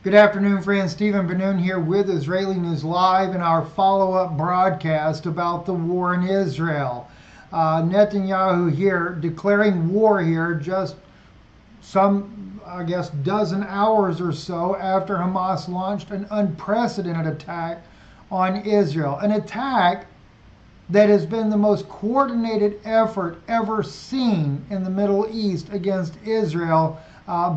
Good afternoon, friends. Stephen Ben-Nun here with Israeli News Live in our follow-up broadcast about the war in Israel. Netanyahu here declaring war here just some, dozen hours or so after Hamas launched an unprecedented attack on Israel. An attack that has been the most coordinated effort ever seen in the Middle East against Israel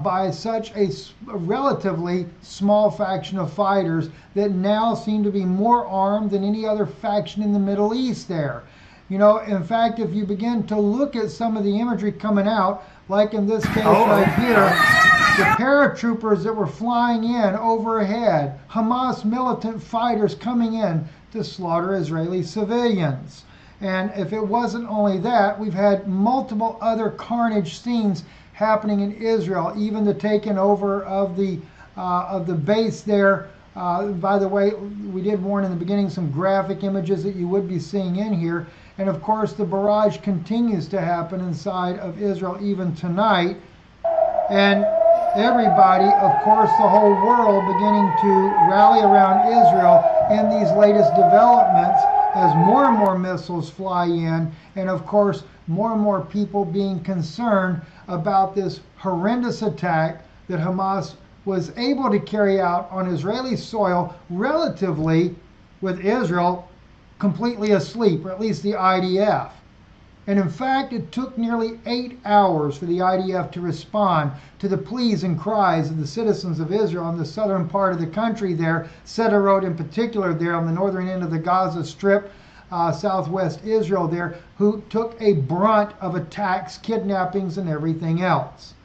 by such a relatively small faction of fighters that now seem to be more armed than any other faction in the Middle East there. You know, in fact, if you begin to look at some of the imagery coming out, like in this case right here, the paratroopers that were flying in overhead, Hamas militant fighters coming in to slaughter Israeli civilians. And if it wasn't only that, we've had multiple other carnage scenes happening in Israel, even the taking over of the base there. By the way, we did warn in the beginning some graphic images that you would be seeing in here. And of course, the barrage continues to happen inside of Israel even tonight. And everybody, of course, the whole world beginning to rally around Israel in these latest developments as more and more missiles fly in, and of course more and more people being concerned about this horrendous attack that Hamas was able to carry out on Israeli soil relatively with Israel completely asleep, or at least the IDF. And in fact, it took nearly 8 hours for the IDF to respond to the pleas and cries of the citizens of Israel in the southern part of the country there, Sderot in particular there on the northern end of the Gaza Strip, southwest Israel there, who took a brunt of attacks, kidnappings, and everything else.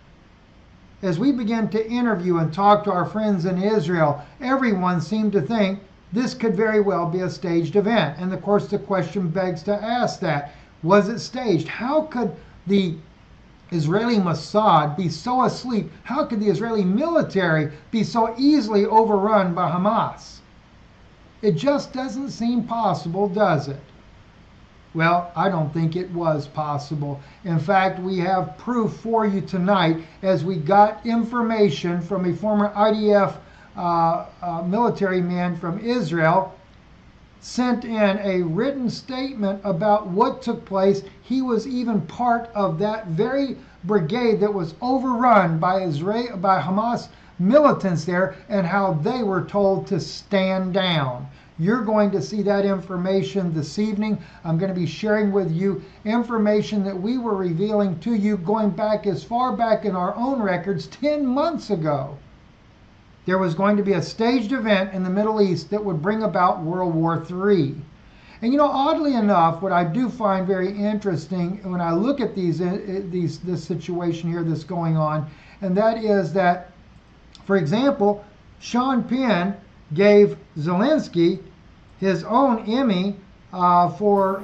As we began to interview and talk to our friends in Israel, everyone seemed to think this could very well be a staged event. And of course, the question begs to ask that. Was it staged? How could the Israeli Mossad be so asleep? How could the Israeli military be so easily overrun by Hamas? It just doesn't seem possible, does it? Well, I don't think it was possible. In fact, we have proof for you tonight as we got information from a former IDF military man from Israel, sent in a written statement about what took place. He was even part of that very brigade that was overrun by Hamas militants there, and how they were told to stand down. You're going to see that information this evening. I'm going to be sharing with you information that we were revealing to you going back as far back in our own records 10 months ago. There was going to be a staged event in the Middle East that would bring about World War III. And you know, oddly enough, what I do find very interesting when I look at this situation here that's going on, and that is that, for example, Sean Penn gave Zelensky his own Emmy for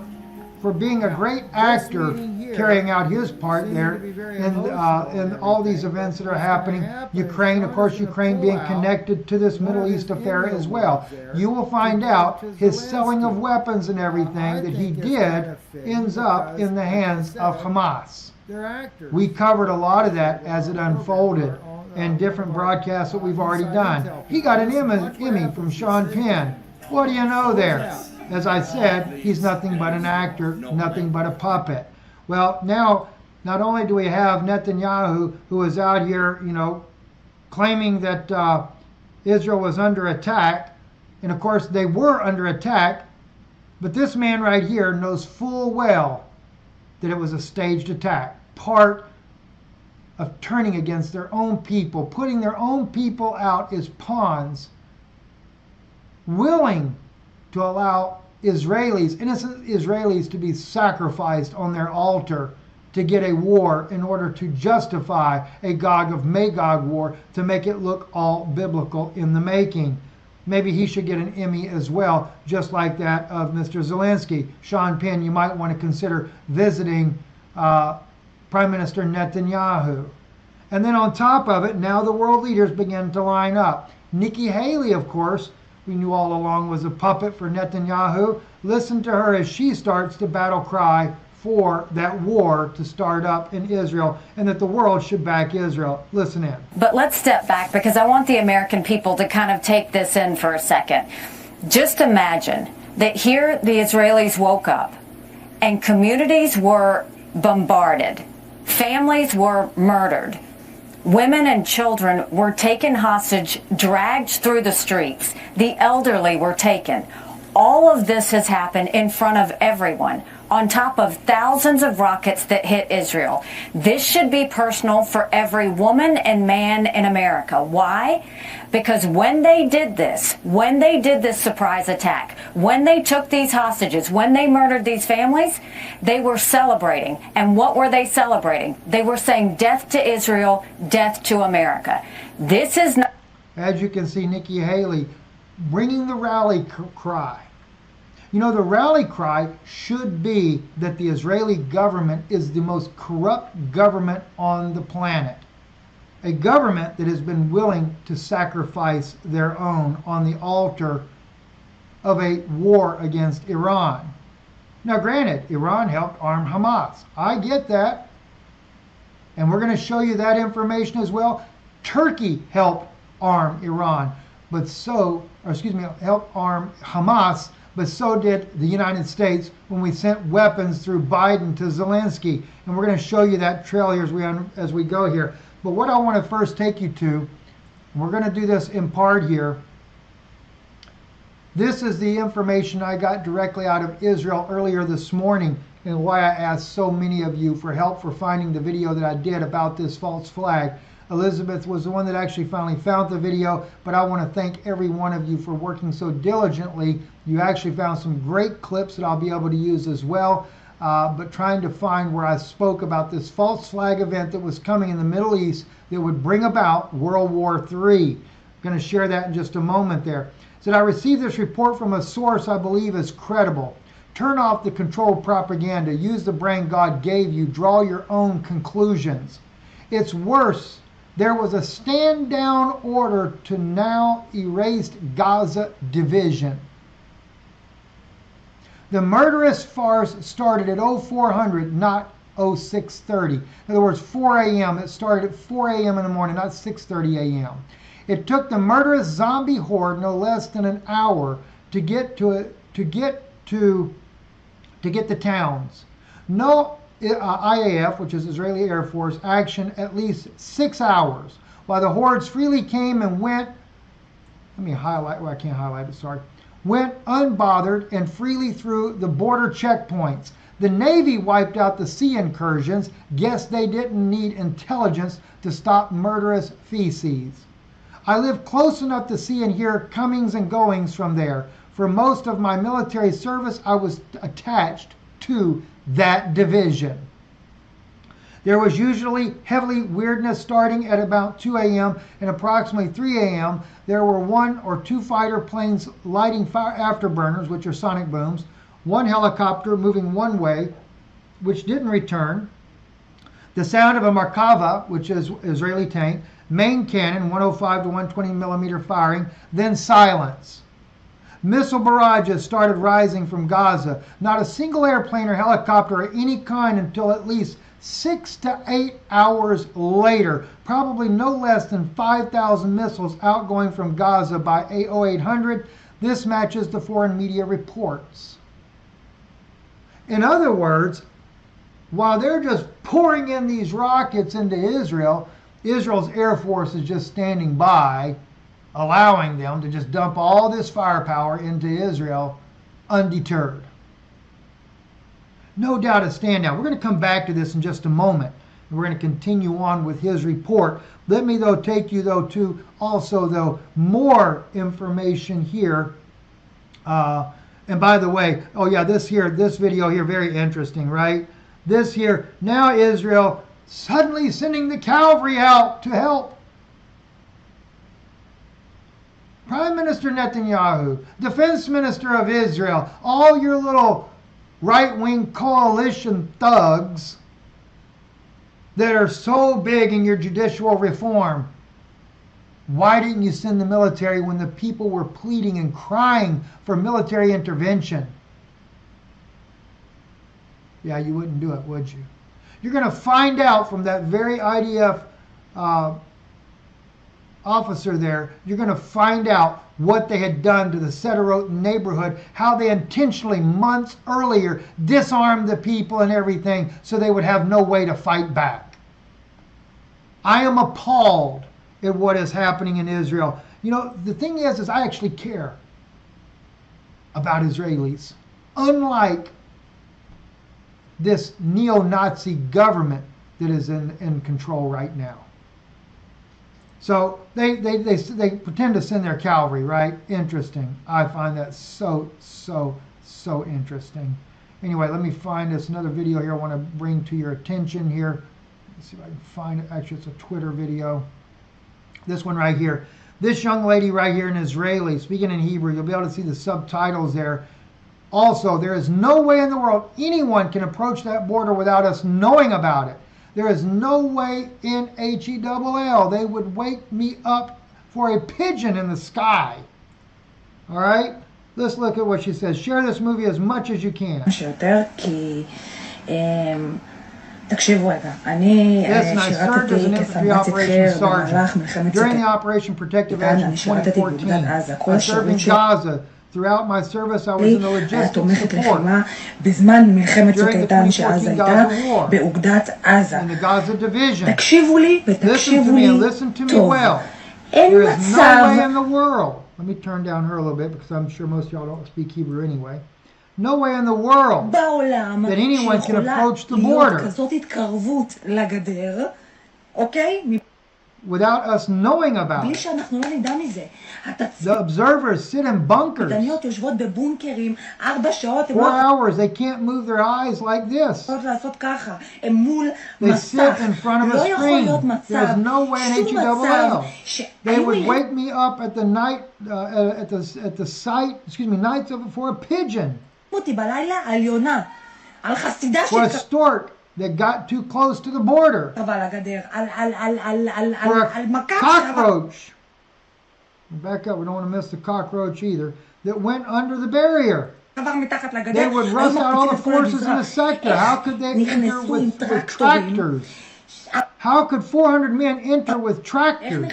being a great actor carrying out his part there in all these events that are happening. Ukraine, of course, Ukraine being connected to this Middle East affair as well. You will find out his selling of weapons and everything that he did ends up in the hands of Hamas. We covered a lot of that as it unfolded in different broadcasts that we've already done. He got an Emmy from Sean Penn. What do you know there? As I said, he's nothing but an actor, nothing but a puppet. Well, now, not only do we have Netanyahu, who is out here, claiming that Israel was under attack, and of course they were under attack, but this man right here knows full well that it was a staged attack, part of turning against their own people, putting their own people out as pawns, willing to allow Israelis, innocent Israelis, to be sacrificed on their altar to get a war in order to justify a Gog of Magog war, to make it look all biblical in the making. Maybe he should get an Emmy as well, just like that of Mr. Zelensky. Sean Penn, you might want to consider visiting Prime Minister Netanyahu. And then on top of it, now the world leaders begin to line up. Nikki Haley, of course, we knew all along was a puppet for Netanyahu. Listen to her as she starts to battle cry for that war to start up in Israel, and that the world should back Israel. Listen in. But let's step back, because I want the American people to kind of take this in for a second. Just imagine that here the Israelis woke up and communities were bombarded, families were murdered, women and children were taken hostage, dragged through the streets, the elderly were taken. All of this has happened in front of everyone, on top of thousands of rockets that hit Israel. This should be personal for every woman and man in America. Why? Because when they did this surprise attack, when they took these hostages, when they murdered these families, they were celebrating. And what were they celebrating? They were saying death to Israel, death to America. This is not... As you can see, Nikki Haley bringing the rally cry. You know, the rally cry should be that the Israeli government is the most corrupt government on the planet. A government that has been willing to sacrifice their own on the altar of a war against Iran. Now, granted, Iran helped arm Hamas. I get that. And we're going to show you that information as well. Turkey helped arm Iran, helped arm Hamas, but so did the United States when we sent weapons through Biden to Zelensky. And we're going to show you that trail here as we go here. But what I want to first take you to, we're going to do this in part here. This is the information I got directly out of Israel earlier this morning, and why I asked so many of you for help for finding the video that I did about this false flag. Elizabeth was the one that actually finally found the video, but I want to thank every one of you for working so diligently. You actually found some great clips that I'll be able to use as well, but trying to find where I spoke about this false flag event that was coming in the Middle East that would bring about World War III. I'm going to share that in just a moment there. Said, I received this report from a source I believe is credible. Turn off the controlled propaganda. Use the brain God gave you. Draw your own conclusions. It's worse. There was a stand-down order to now erase Gaza division. The murderous farce started at 0400, not 0630. In other words, 4 a.m. It started at 4 a.m. in the morning, not 6:30 a.m. It took the murderous zombie horde no less than an hour to get the towns. No IAF, which is Israeli Air Force, action at least 6 hours, while the hordes freely came and went. Let me highlight. Well, I can't highlight it. Sorry. Went unbothered and freely through the border checkpoints. The Navy wiped out the sea incursions. Guess they didn't need intelligence to stop murderous feces. I live close enough to see and hear comings and goings from there. For most of my military service, I was attached to that division. There was usually heavily weirdness starting at about 2 a.m. and approximately 3 a.m. There were 1 or 2 fighter planes lighting fire afterburners, which are sonic booms, 1 helicopter moving one way, which didn't return, the sound of a Markava, which is Israeli tank, main cannon, 105 to 120 millimeter firing, then silence. Missile barrages started rising from Gaza. Not a single airplane or helicopter of any kind until at least 6 to 8 hours later. Probably no less than 5,000 missiles outgoing from Gaza by 0800. This matches the foreign media reports. In other words, while they're just pouring in these rockets into Israel, Israel's Air Force is just standing by, allowing them to just dump all this firepower into Israel undeterred. No doubt a standout. We're going to come back to this in just a moment. We're going to continue on with his report. Let me, though, take you, though, to also, though, more information here. And by the way, oh yeah, this video here, very interesting, right? This here, now Israel suddenly sending the cavalry out to help. Prime Minister Netanyahu, Defense Minister of Israel, all your little right-wing coalition thugs that are so big in your judicial reform. Why didn't you send the military when the people were pleading and crying for military intervention? Yeah, you wouldn't do it, would you? You're going to find out from that very IDF officer there, you're going to find out what they had done to the Sderot neighborhood, how they intentionally, months earlier, disarmed the people and everything so they would have no way to fight back. I am appalled at what is happening in Israel. You know, the thing is I actually care about Israelis. Unlike this neo-Nazi government that is in control right now. So they pretend to send their cavalry, right? Interesting. I find that so interesting. Anyway, let me find this another video here I want to bring to your attention here. Let's see if I can find it. Actually, it's a Twitter video. This one right here. This young lady right here in Israeli, speaking in Hebrew, you'll be able to see the subtitles there. Also, there is no way in the world anyone can approach that border without us knowing about it. There is no way in HELL they would wake me up for a pigeon in the sky. All right? Let's look at what she says. Share this movie as much as you can. תקשיבו רגע, אני שירתתי כסמב"צית חי"ר במהלך מלחמת צוק איתן, אני שירתתי באוגדת עזה. כל השירות שלי היה תומכת לחימה בזמן מלחמת צוק איתן שעזה הייתה באוגדת עזה. תקשיבו לי ותקשיבו לי טוב. אין מצב... Let me turn down her a little bit because I'm sure most of y'all don't speak Hebrew anyway. No way in the world that anyone can approach the border without us knowing about it. The observers sit in bunkers. 4 hours, they can't move their eyes like this. They sit in front of a screen. There's no way in HELL. They would wake me up at the night, at the site, nights for a pigeon. For a stork that got too close to the border. For a cockroach. Back up, we don't want to miss the cockroach either. That went under the barrier. They would rust out all the forces in the sector. How could they enter with tractors? How could 400 men enter with tractors?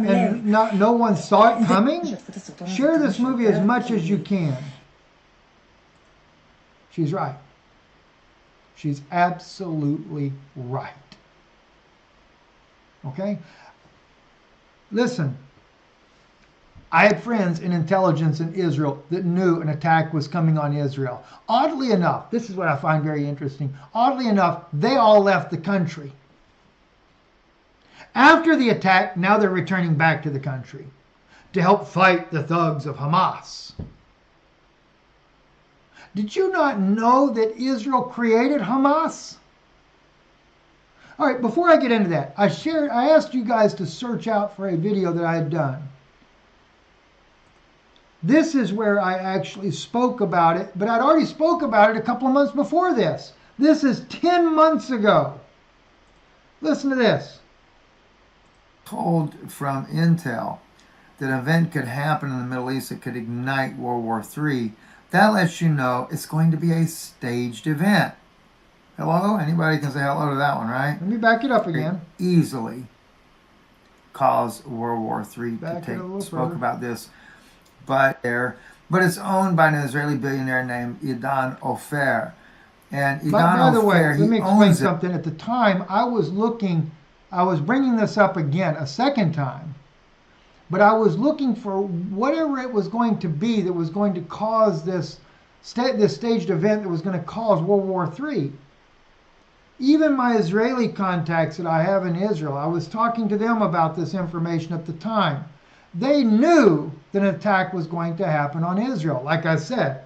And no one saw it coming? Share this movie as much as you can. She's right. She's absolutely right. Okay? Listen, I had friends in intelligence in Israel that knew an attack was coming on Israel. Oddly enough, this is what I find very interesting. Oddly enough, they all left the country. After the attack, now they're returning back to the country to help fight the thugs of Hamas. Did you not know that Israel created Hamas? All right, before I get into that, I asked you guys to search out for a video that I had done. This is where I actually spoke about it, but I'd already spoke about it a couple of months before this. This is 10 months ago. Listen to this. Told from Intel that an event could happen in the Middle East that could ignite World War III. That lets you know it's going to be a staged event. Hello? Anybody can say hello to that one, right? Let me back it up again. Easily cause World War III to spoke about this. But it's owned by an Israeli billionaire named Idan Ofer. And Idan by the way, Ofer, let me explain something. At the time, I was bringing this up again a second time, but I was looking for whatever it was going to be that was going to cause this staged event that was going to cause World War III. Even my Israeli contacts that I have in Israel, I was talking to them about this information at the time. They knew that an attack was going to happen on Israel. Like I said,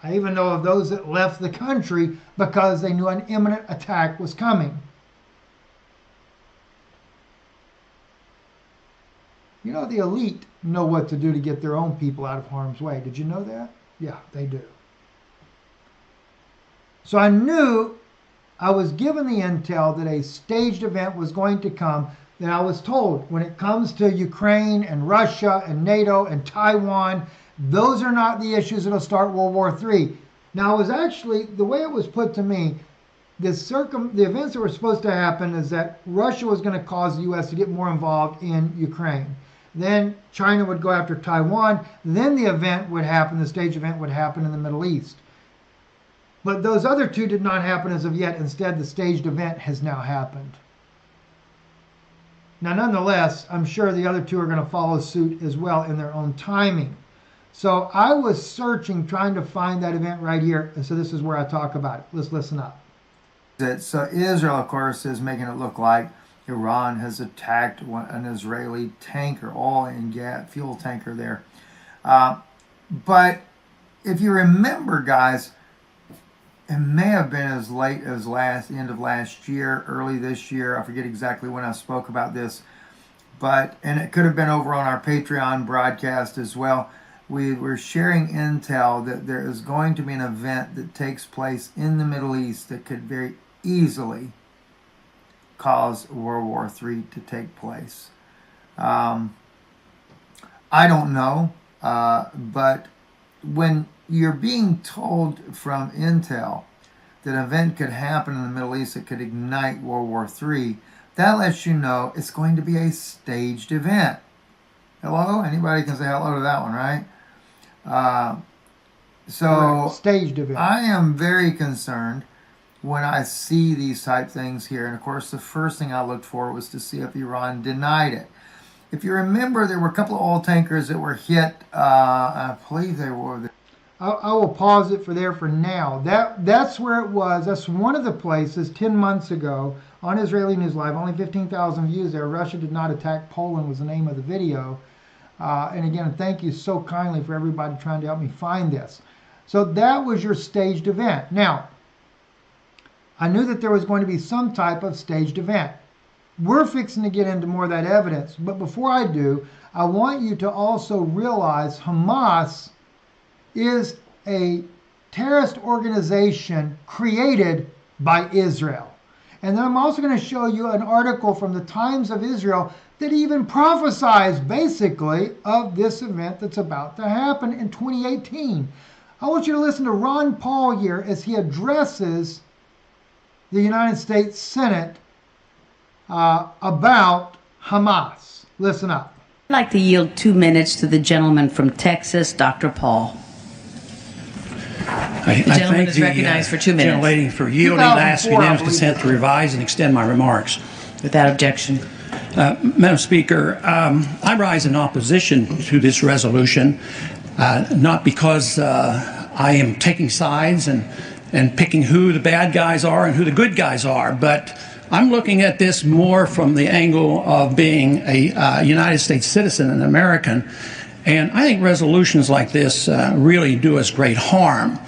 I even know of those that left the country because they knew an imminent attack was coming. You know, the elite know what to do to get their own people out of harm's way. Did you know that? Yeah, they do. So I knew, I was given the intel that a staged event was going to come. Then I was told when it comes to Ukraine and Russia and NATO and Taiwan, Those are not the issues that'll start World War III. Now, it was actually, the way it was put to me, the events that were supposed to happen is that Russia was going to cause the U.S. to get more involved in Ukraine. Then China would go after Taiwan. Then the event would happen, the stage event would happen in the Middle East. But those other two did not happen as of yet. Instead, the staged event has now happened. Now, nonetheless, I'm sure the other two are going to follow suit as well in their own timing. So I was searching, trying to find that event right here. And so this is where I talk about it. Let's listen up. So Israel, of course, is making it look like Iran has attacked an Israeli tanker, oil and gas fuel tanker there. But if you remember, guys, it may have been as late as end of last year, early this year. I forget exactly when I spoke about this, and it could have been over on our Patreon broadcast as well. We were sharing intel that there is going to be an event that takes place in the Middle East that could very easily cause World War III to take place. I don't know, but when you're being told from intel that an event could happen in the Middle East that could ignite World War III, that lets you know it's going to be a staged event. Hello? Anybody can say hello to that one, right? So staged event. I am very concerned when I see these type things here. And of course, the first thing I looked for was to see if Iran denied it. If you remember, there were a couple of oil tankers that were hit. I believe they were. I will pause it for now. That's where it was. That's one of the places 10 months ago on Israeli News Live. Only 15,000 views there. Russia did not attack Poland was the name of the video. And again, thank you so kindly for everybody trying to help me find this. So that was your staged event. Now, I knew that there was going to be some type of staged event. We're fixing to get into more of that evidence. But before I do, I want you to also realize Hamas is a terrorist organization created by Israel. And then I'm also going to show you an article from the Times of Israel that even prophesies basically of this event that's about to happen in 2018. I want you to listen to Ron Paul here as he addresses the United States Senate about Hamas. Listen up. I'd like to yield 2 minutes to the gentleman from Texas, Dr. Paul. The gentleman is recognized for 2 minutes. Gentlelady for yielding. I ask unanimous consent to revise and extend my remarks. Without objection. Madam Speaker, I rise in opposition to this resolution, not because I am taking sides and picking who the bad guys are and who the good guys are, but I'm looking at this more from the angle of being a United States citizen, an American. And I think resolutions like this really do us great harm.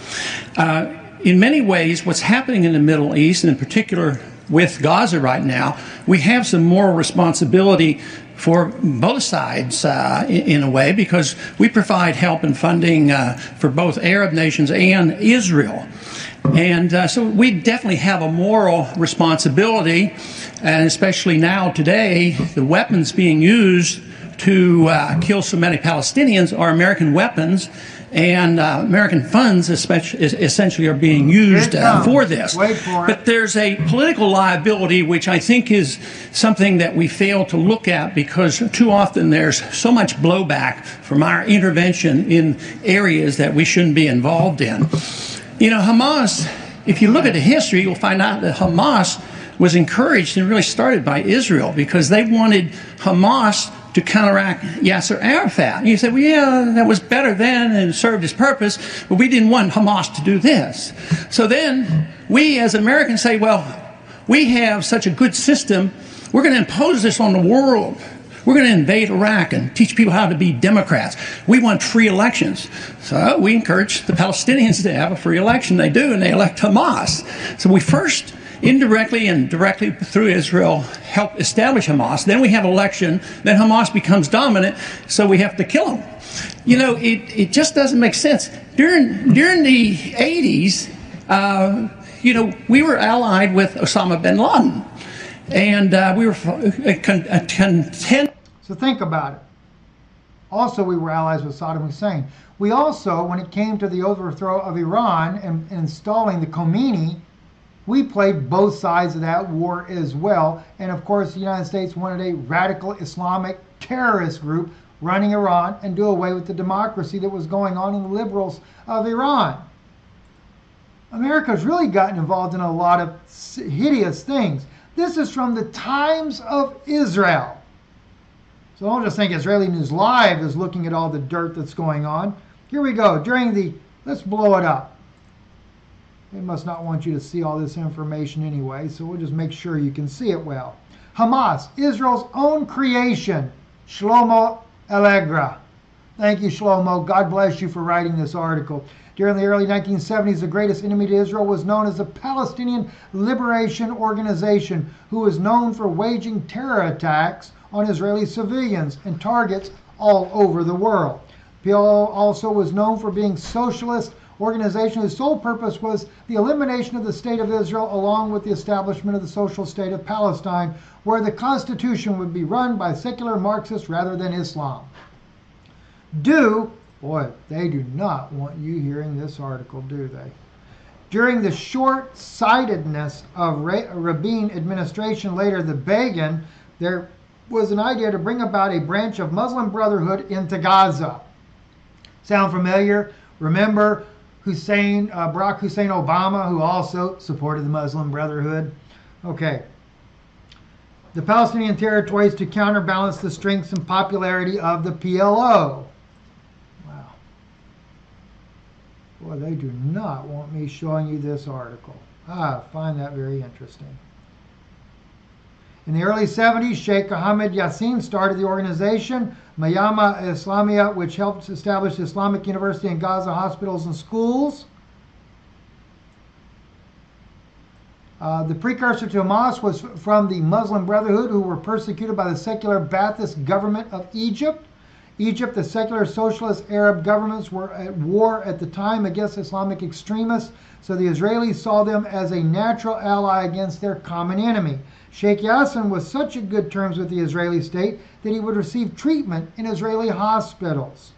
In many ways, what's happening in the Middle East, and in particular with Gaza right now, we have some moral responsibility for both sides in a way, because we provide help and funding for both Arab nations and Israel. And so we definitely have a moral responsibility, and especially now today, the weapons being used to kill so many Palestinians are American weapons, and American funds essentially are being used for this. But there's a political liability, which I think is something that we fail to look at, because too often there's so much blowback from our intervention in areas that we shouldn't be involved in. You know, Hamas, if you look at the history, you'll find out that Hamas was encouraged and really started by Israel, because they wanted Hamas to counteract Yasser Arafat. And you say, well, yeah, that was better then and served its purpose, but we didn't want Hamas to do this. So then we as Americans say, well, we have such a good system, we're going to impose this on the world. We're going to invade Iraq and teach people how to be Democrats. We want free elections. So we encourage the Palestinians to have a free election. They do, and they elect Hamas. So we first indirectly and directly through Israel help establish Hamas. Then we have election. Then Hamas becomes dominant, so we have to kill them. You know, it just doesn't make sense. During the 80s, you know, we were allied with Osama bin Laden. And we were content. So think about it. Also, we were allies with Saddam Hussein. We also, when it came to the overthrow of Iran and installing the Khomeini, we played both sides of that war as well. And of course, the United States wanted a radical Islamic terrorist group running Iran and do away with the democracy that was going on in the liberals of Iran. America's really gotten involved in a lot of hideous things. This is from the Times of Israel. So don't just think Israeli News Live is looking at all the dirt that's going on. Here we go. Let's blow it up. They must not want you to see all this information anyway, so we'll just make sure you can see it well. Hamas, Israel's own creation. Shlomo Allegra. Thank you, Shlomo. God bless you for writing this article. During the early 1970s, the greatest enemy to Israel was known as the Palestinian Liberation Organization, who was known for waging terror attacks on Israeli civilians and targets all over the world. PLO also was known for being socialist organization whose sole purpose was the elimination of the state of Israel along with the establishment of the social state of Palestine, where the constitution would be run by secular Marxists rather than Islam. Boy, they do not want you hearing this article, do they? During the short-sightedness of Rabin administration, later the Begin, there was an idea to bring about a branch of Muslim Brotherhood into Gaza. Sound familiar? Remember Barack Hussein Obama, who also supported the Muslim Brotherhood? Okay. The Palestinian territories to counterbalance the strengths and popularity of the PLO. Wow. Boy, they do not want me showing you this article. I find that very interesting. In the early 70s, Sheikh Ahmed Yassin started the organization Mayama Islamia, which helped establish the Islamic University in Gaza hospitals and schools. The precursor to Hamas was from the Muslim Brotherhood, who were persecuted by the secular Ba'athist government of Egypt. The secular socialist Arab governments were at war at the time against Islamic extremists, so the Israelis saw them as a natural ally against their common enemy. Sheikh Yassin was such in good terms with the Israeli state that he would receive treatment in Israeli hospitals.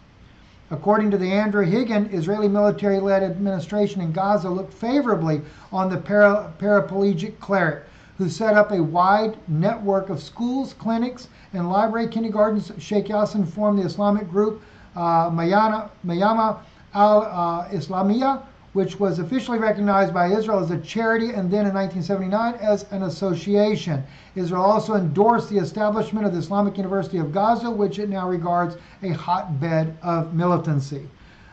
According to the Andrew Higgin Israeli military-led administration in Gaza looked favorably on the paraplegic cleric, who set up a wide network of schools, clinics, and library kindergartens. Sheikh Yassin formed the Islamic group Mayama al-Islamiyah, which was officially recognized by Israel as a charity and then in 1979 as an association. Israel also endorsed the establishment of the Islamic University of Gaza, which it now regards a hotbed of militancy.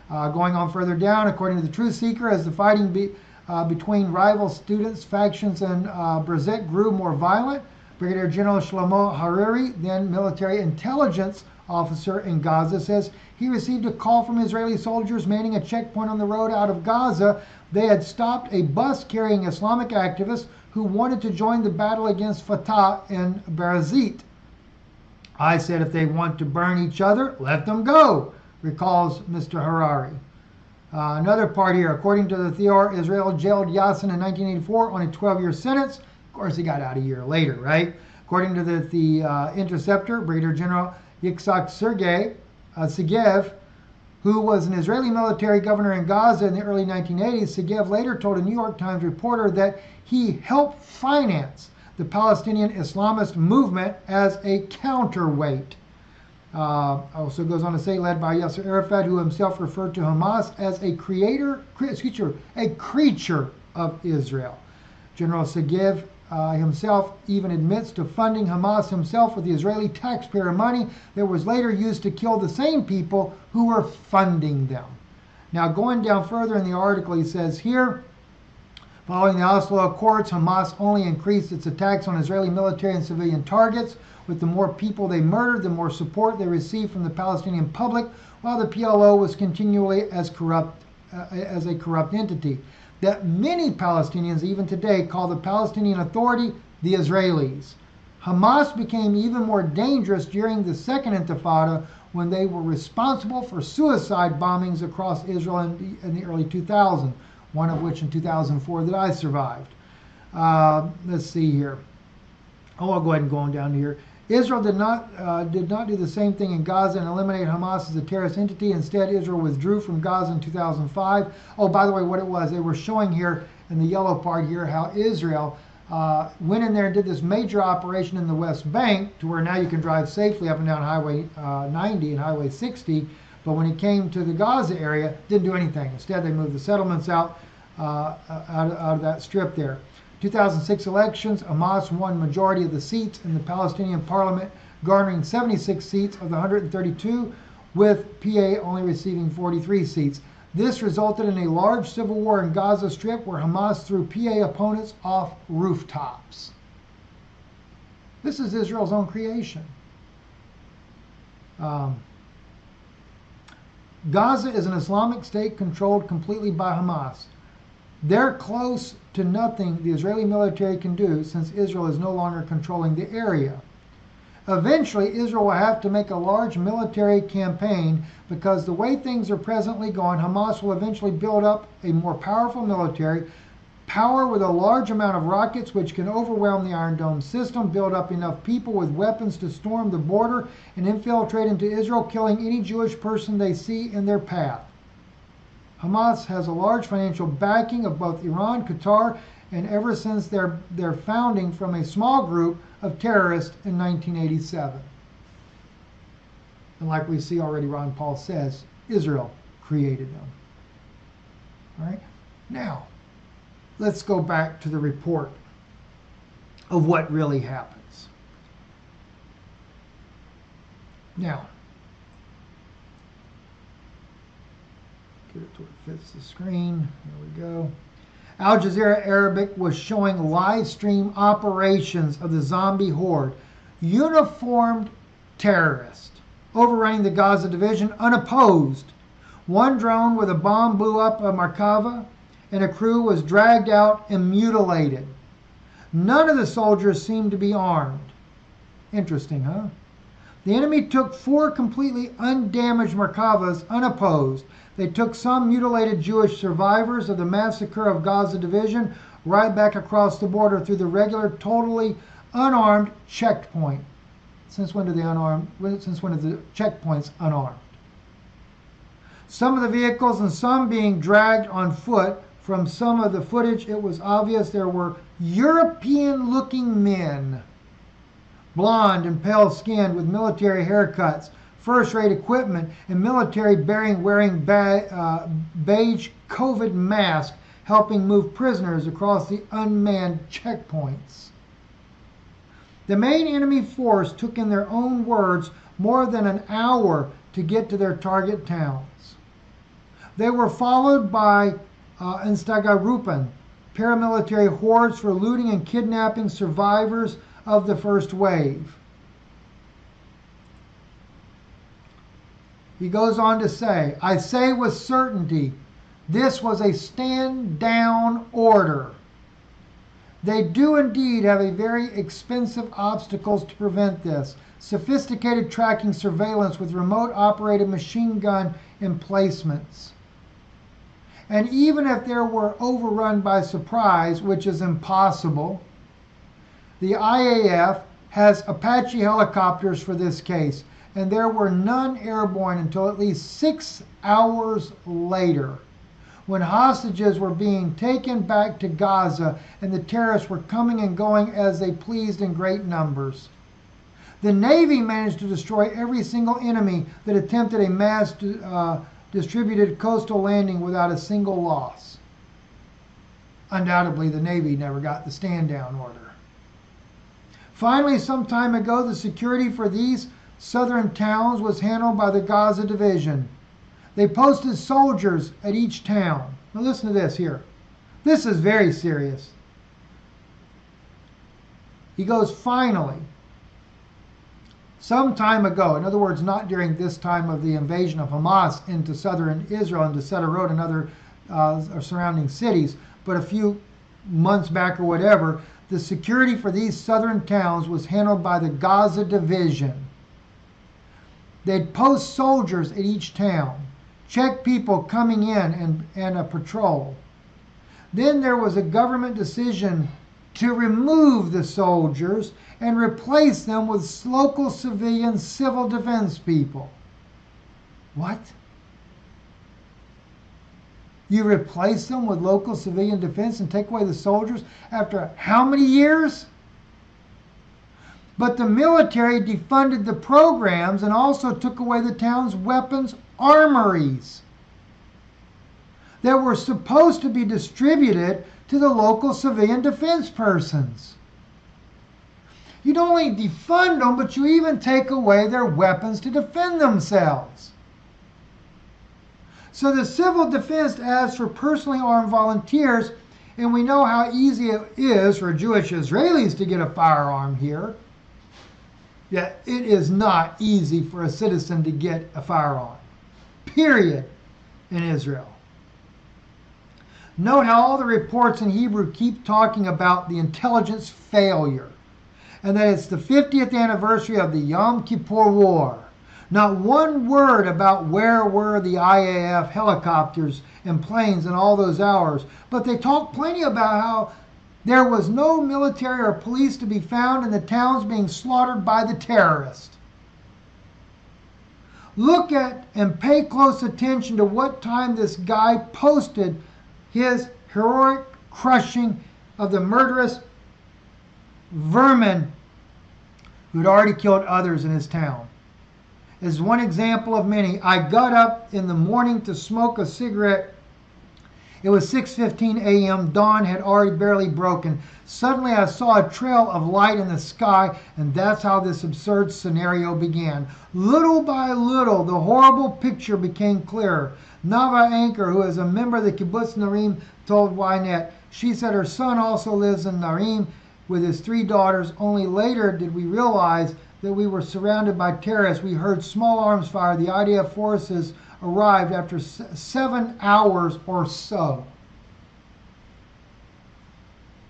Going on further down, according to the Truth Seeker, as the fighting between rival students, factions, and Brexit grew more violent, Brigadier General Shlomo Hariri, then military intelligence officer in Gaza, says he received a call from Israeli soldiers manning a checkpoint on the road out of Gaza. They had stopped a bus carrying Islamic activists who wanted to join the battle against Fatah in Berazit. I said if they want to burn each other, let them go, recalls Mr. Harari. Another part here, according to the Theor, Israel jailed Yassin in 1984 on a 12-year sentence. Of course, he got out a year later, right? According to the Interceptor, Brigadier General Yitzhak Segev, who was an Israeli military governor in Gaza in the early 1980s, Segev later told a New York Times reporter that he helped finance the Palestinian Islamist movement as a counterweight. Also goes on to say, led by Yasser Arafat, who himself referred to Hamas as a creature of Israel. General Segev himself even admits to funding Hamas himself with the Israeli taxpayer money that was later used to kill the same people who were funding them. Now, going down further in the article, he says here, following the Oslo Accords, Hamas only increased its attacks on Israeli military and civilian targets. With the more people they murdered, the more support they received from the Palestinian public, while the PLO was continually as a corrupt entity. That many Palestinians even today call the Palestinian Authority the Israelis. Hamas became even more dangerous during the Second Intifada, when they were responsible for suicide bombings across Israel in the early 2000s, one of which in 2004 that I survived. Let's see here. I'll go ahead and go on down here. Israel did not do the same thing in Gaza and eliminate Hamas as a terrorist entity. Instead, Israel withdrew from Gaza in 2005. Oh, by the way, what it was, they were showing here in the yellow part here how Israel went in there and did this major operation in the West Bank to where now you can drive safely up and down Highway 90 and Highway 60. But when it came to the Gaza area, didn't do anything. Instead, they moved the settlements out of that strip there. 2006 elections, Hamas won majority of the seats in the Palestinian parliament, garnering 76 seats of the 132, with PA only receiving 43 seats. This resulted in a large civil war in Gaza Strip where Hamas threw PA opponents off rooftops. This is Israel's own creation. Gaza is an Islamic state controlled completely by Hamas. They're close to nothing the Israeli military can do since Israel is no longer controlling the area. Eventually, Israel will have to make a large military campaign because the way things are presently going, Hamas will eventually build up a more powerful military, power with a large amount of rockets which can overwhelm the Iron Dome system, build up enough people with weapons to storm the border and infiltrate into Israel, killing any Jewish person they see in their path. Hamas has a large financial backing of both Iran, Qatar, and ever since their founding from a small group of terrorists in 1987. And like we see already, Ron Paul says, Israel created them. All right? Now, let's go back to the report of what really happens. Now, get it to where it fits the screen. There we go. Al Jazeera Arabic was showing live stream operations of the zombie horde, uniformed terrorists, overrunning the Gaza division unopposed. One drone with a bomb blew up a Merkava, and a crew was dragged out and mutilated. None of the soldiers seemed to be armed. Interesting, huh? The enemy took 4 completely undamaged Merkavas unopposed. They took some mutilated Jewish survivors of the massacre of Gaza division right back across the border through the regular, totally unarmed checkpoint. Since when are the checkpoints unarmed? Some of the vehicles and some being dragged on foot. From some of the footage, it was obvious there were European-looking men, blonde and pale-skinned with military haircuts, first-rate equipment, and military wearing beige COVID mask, helping move prisoners across the unmanned checkpoints. The main enemy force took, in their own words, more than an hour to get to their target towns. They were followed by Instagarupan, paramilitary hordes for looting and kidnapping survivors of the first wave. He goes on to say, I say with certainty, this was a stand-down order. They do indeed have a very expensive obstacles to prevent this. Sophisticated tracking surveillance with remote operated machine gun emplacements. And even if there were overrun by surprise, which is impossible, the IAF has Apache helicopters for this case, and there were none airborne until at least 6 hours later, when hostages were being taken back to Gaza and the terrorists were coming and going as they pleased in great numbers. The Navy managed to destroy every single enemy that attempted a mass distributed coastal landing without a single loss. Undoubtedly, the Navy never got the stand-down order. Finally, some time ago, the security for these southern towns was handled by the Gaza division. They posted soldiers at each town. Now listen to this here. This is very serious. He goes, finally, some time ago, in other words, not during this time of the invasion of Hamas into southern Israel, into Sderot and other surrounding cities, but a few months back or whatever, the security for these southern towns was handled by the Gaza division. They'd post soldiers at each town, check people coming in and a patrol. Then there was a government decision to remove the soldiers and replace them with local civilian civil defense people. What? You replace them with local civilian defense and take away the soldiers after how many years? But the military defunded the programs and also took away the town's weapons armories that were supposed to be distributed to the local civilian defense persons. You'd only defund them, but you even take away their weapons to defend themselves. So the civil defense asks for personally armed volunteers, and we know how easy it is for Jewish Israelis to get a firearm here. Yet it is not easy for a citizen to get a firearm, period, in Israel. Note how all the reports in Hebrew keep talking about the intelligence failure, and that it's the 50th anniversary of the Yom Kippur War. Not one word about where were the IAF helicopters and planes in all those hours, but they talk plenty about how there was no military or police to be found in the towns being slaughtered by the terrorists. Look at and pay close attention to what time this guy posted his heroic crushing of the murderous vermin who'd already killed others in his town. As one example of many, I got up in the morning to smoke a cigarette. It was 6:15 a.m. Dawn had already barely broken. Suddenly I saw a trail of light in the sky, and that's how this absurd scenario began. Little by little, the horrible picture became clearer. Nava Anchor, who is a member of the Kibbutz Narim, told Ynet. She said her son also lives in Narim with his 3 daughters. Only later did we realize that we were surrounded by terrorists. We heard small arms fire. The IDF forces arrived after 7 hours or so.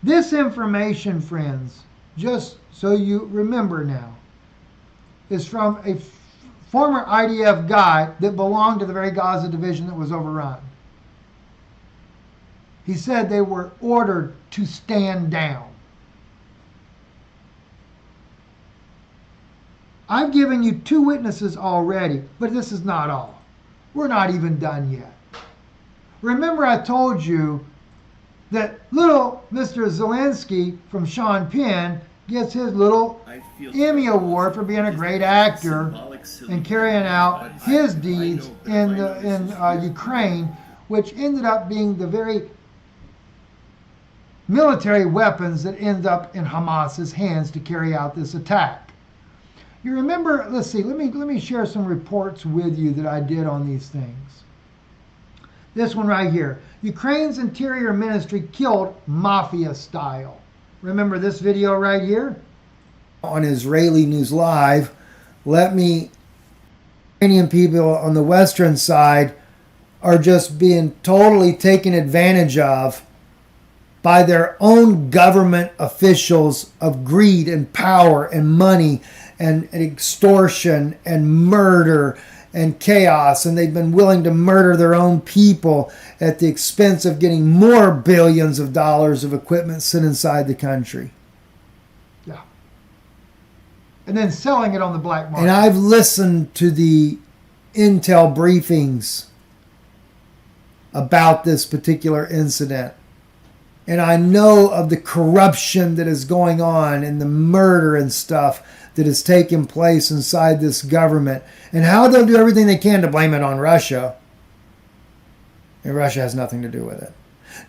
This information, friends, just so you remember now, is from a former IDF guy that belonged to the very Gaza division that was overrun. He said they were ordered to stand down. I've given you 2 witnesses already, but this is not all. We're not even done yet. Remember I told you that little Mr. Zelensky from Sean Penn gets his little Emmy Award for being a great actor and carrying out his deeds in Ukraine, which ended up being the very military weapons that end up in Hamas's hands to carry out this attack. You remember, let's see, let me share some reports with you that I did on these things. This one right here. Ukraine's Interior Ministry killed mafia style. Remember this video right here? On Israeli News Live, Iranian people on the western side are just being totally taken advantage of by their own government officials of greed and power and money and extortion and murder and chaos, and they've been willing to murder their own people at the expense of getting more billions of dollars of equipment sent inside the country. Yeah. And then selling it on the black market. And I've listened to the intel briefings about this particular incident. And I know of the corruption that is going on and the murder and stuff that has taken place inside this government, and how they'll do everything they can to blame it on Russia. And Russia has nothing to do with it.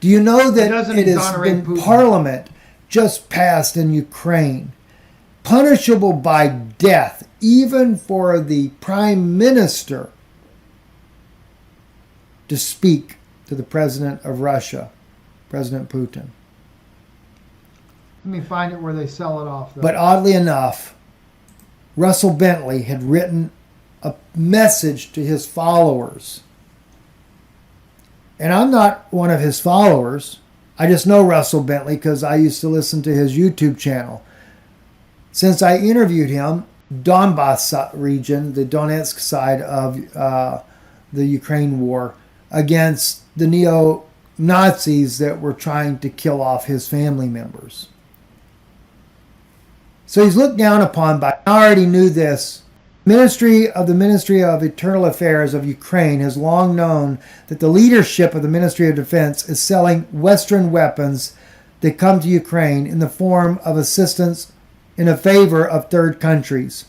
Do you know that it has been Putin. Parliament just passed in Ukraine, punishable by death, even for the prime minister to speak to the president of Russia, President Putin. Let me find it where they sell it off, though. But oddly enough, Russell Bentley had written a message to his followers. And I'm not one of his followers. I just know Russell Bentley because I used to listen to his YouTube channel. Since I interviewed him, Donbass region, the Donetsk side of the Ukraine war, against the neo-Nazis that were trying to kill off his family members. So he's looked down upon by, I already knew this. Ministry of Internal Affairs of Ukraine has long known that the leadership of the Ministry of Defense is selling Western weapons that come to Ukraine in the form of assistance in a favor of third countries.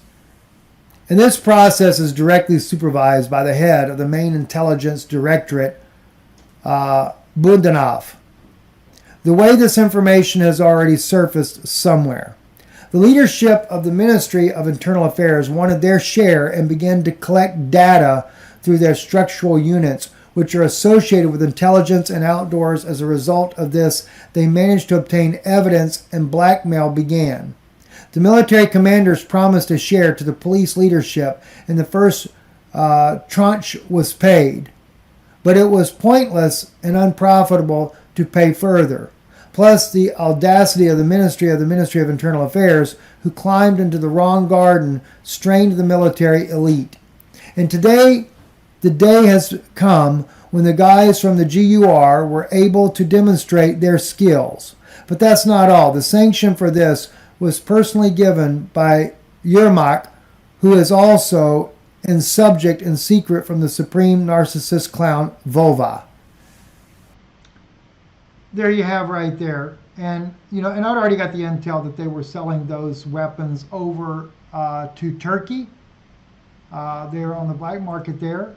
And this process is directly supervised by the head of the main intelligence directorate, Bundanov. The way this information has already surfaced somewhere. The leadership of the Ministry of Internal Affairs wanted their share and began to collect data through their structural units, which are associated with intelligence and outdoors. As a result of this, they managed to obtain evidence and blackmail began. The military commanders promised a share to the police leadership, and the first tranche was paid. But it was pointless and unprofitable to pay further. Plus the audacity of the Ministry of Internal Affairs, who climbed into the wrong garden, strained the military elite. And today, the day has come when the guys from the GUR were able to demonstrate their skills. But that's not all. The sanction for this was personally given by Yermak, who is also in subject and secret from the supreme narcissist clown Vova. There you have right there. And, and I'd already got the intel that they were selling those weapons over to Turkey. They're on the black market there.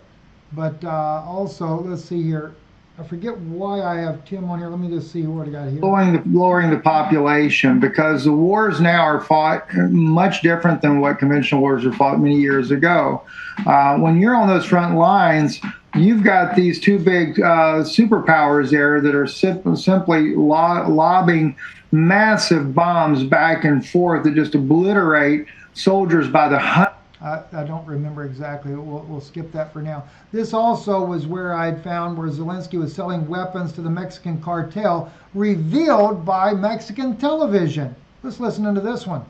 But also, let's see here. I forget why I have Tim on here. Let me just see what I got here. Lowering the population, because the wars now are fought much different than what conventional wars were fought many years ago. When you're on those front lines, you've got these two big superpowers there that are simply lobbing massive bombs back and forth that just obliterate soldiers by the hundreds. I don't remember exactly. We'll skip that for now. This also was where I'd found where Zelensky was selling weapons to the Mexican cartel, revealed by Mexican television. Let's listen into this one.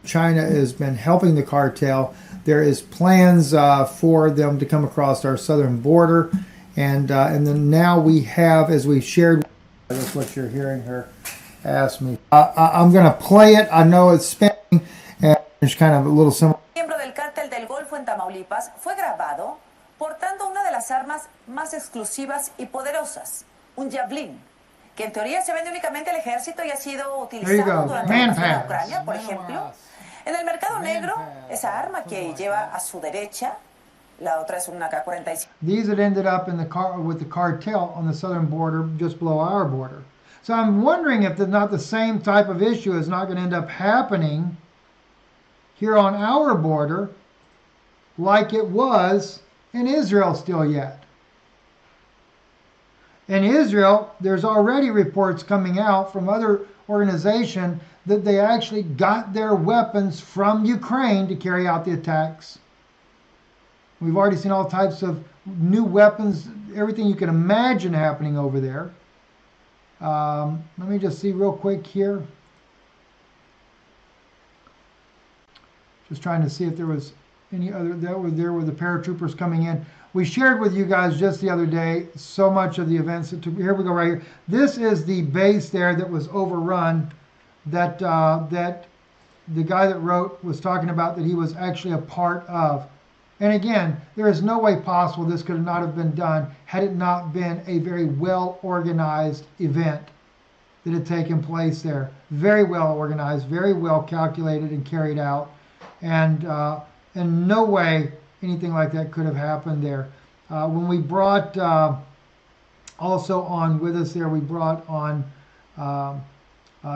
China has been helping the cartel. There is plans for them to come across our southern border, and then now we have, as we shared, that's what you're hearing her ask me. I'm going to play it. I know it's spinning, and it's kind of a little similar. Miembro del cártel del Golfo en Tamaulipas fue grabado portando una de las armas más exclusivas y poderosas, un javelin, que en teoría se vende únicamente al ejército y ha sido utilizado durante la invasión de Ucrania, por ejemplo. En el mercado negro, esa arma que lleva a su derecha, la otra es una K-47. These had ended up in the with the cartel on the southern border, just below our border. So I'm wondering if not the same type of issue is not going to end up happening here on our border like it was in Israel still yet. In Israel, there's already reports coming out from other organizations that they actually got their weapons from Ukraine to carry out the attacks. We've already seen all types of new weapons, everything you can imagine happening over there. Let me just see real quick here. Just trying to see if there was any other, that were there with the paratroopers coming in. We shared with you guys just the other day so much of the events. Here we go right here. This is the base there that was overrun that that the guy that wrote was talking about, that he was actually a part of. And again, there is no way possible this could not have been done had it not been a very well organized event that had taken place there. Very well organized, very well calculated and carried out. And in no way anything like that could have happened there. When we brought also on with us there, we brought on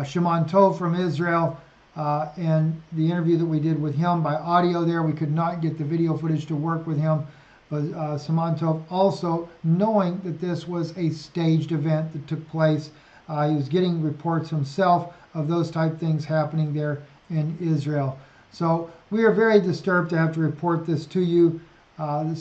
Shimon Tov from Israel, and the interview that we did with him by audio there, we could not get the video footage to work with him. But Shimon Tov also, knowing that this was a staged event that took place, he was getting reports himself of those type things happening there in Israel. So we are very disturbed to have to report this to you, that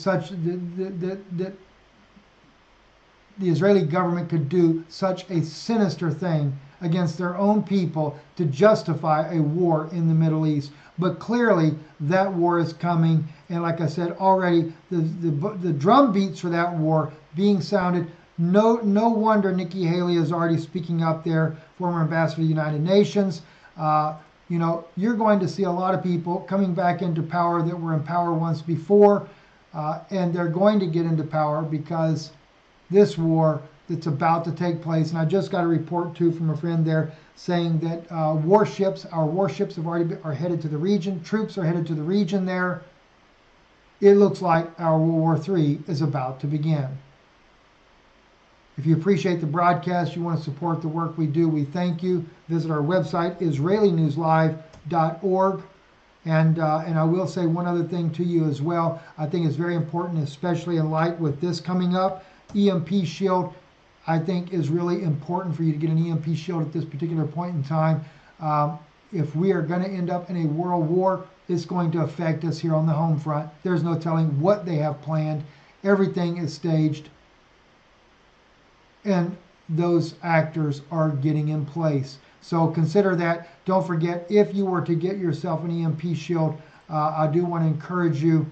the Israeli government could do such a sinister thing against their own people to justify a war in the Middle East. But clearly that war is coming, and like I said already, the drum beats for that war being sounded. No wonder Nikki Haley is already speaking up there, former ambassador to the United Nations. you know, you're going to see a lot of people coming back into power that were in power once before, and they're going to get into power because this war that's about to take place. And I just got a report too from a friend there saying that our warships have already are headed to the region. Troops are headed to the region there. It looks like our World War III is about to begin. If you appreciate the broadcast, you want to support the work we do, we thank you. Visit our website, israelinewslive.org. And I will say one other thing to you as well. I think it's very important, especially in light with this coming up. EMP shield, I think, is really important for you to get an EMP shield at this particular point in time. If we are going to end up in a world war, it's going to affect us here on the home front. There's no telling what they have planned. Everything is staged. And those actors are getting in place. So consider that. Don't forget, if you were to get yourself an EMP shield, I do want to encourage you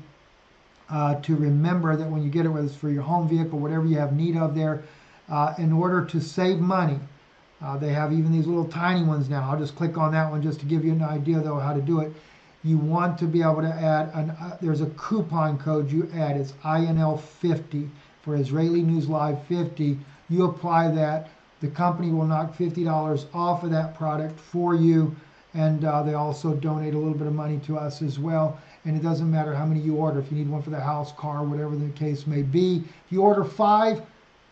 to remember that when you get it, whether it's for your home vehicle, whatever you have need of there, in order to save money, they have even these little tiny ones now. I'll just click on that one just to give you an idea, though, how to do it. You want to be able to add, there's a coupon code you add. It's INL50 for Israeli News Live 50. You apply that. The company will knock $50 off of that product for you. And they also donate a little bit of money to us as well. And it doesn't matter how many you order. If you need one for the house, car, whatever the case may be. If you order 5,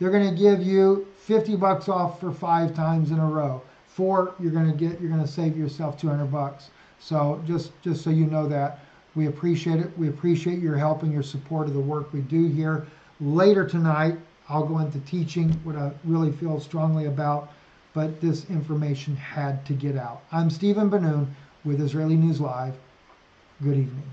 they're going to give you $50 off for 5 times in a row. 4, you're going to save yourself $200. So just so you know that, we appreciate it. We appreciate your help and your support of the work we do here. Later tonight, I'll go into teaching what I really feel strongly about, but this information had to get out. I'm Stephen Benoon with Israeli News Live. Good evening.